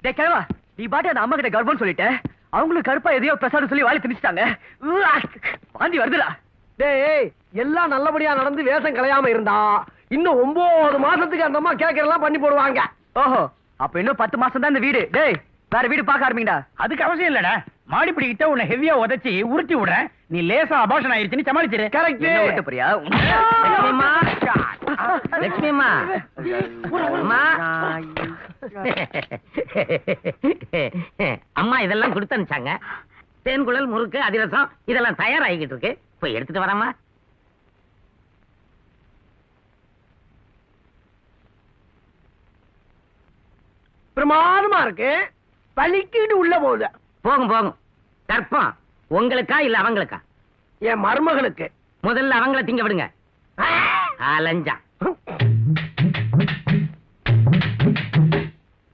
டேய் கிழவா, நீ பாட்டு அந்த அம்மா கிட்ட கர்ப்பம் சொல்லிட்ட. அவங்களுக்கு கருப்பா எதையோ பிரசாதம் சொல்லி வாழை திணிச்சிட்டாங்க. வாந்தி வருதுடா. டேய், எல்லாம் நல்லபடியா நடந்து வேஷம் கலையாம இருந்தா இன்னும் 9 மாசத்துக்கு அந்த அம்மா கேட்கறதெல்லாம் பண்ணி போடுவாங்க. ஓஹோ, அப்ப இன்னும் 10 மாசம் தான் இந்த வீடு. டேய், வேற வீடு பார்க்க ஆரம்பிங்கடா. அதுக்கு அவசியம் இல்லடா. மாடிப்படி கிட்ட உன்னை ஹெவியா உதைச்சி உருட்டி விடுறேன். நீ லேசா அபாஷன் ஆயிருச்சுன்னு சமாளிச்சிரு. கரெக்ட். என்ன விட்டு போறியா? லட்சுமி அம்மா, அம்மா. அம்மா இதெல்லாம் கொடுத்து அனுப்பிச்சாங்க. தேன்குழல், முறுக்கு, அதிரசம் இதெல்லாம் தயாராகிட்டு இருக்கு. போய் எடுத்துட்டு வரமா. பிரமாதமா இருக்கு. பலிக்கிட்டு உள்ள போகுது. போகும் போகும். கற்பம் உங்களுக்கா இல்ல அவங்களுக்கா? என் மருமகளுக்கு. முதல்ல அவங்கள திங்க விடுங்க. அலஞ்சா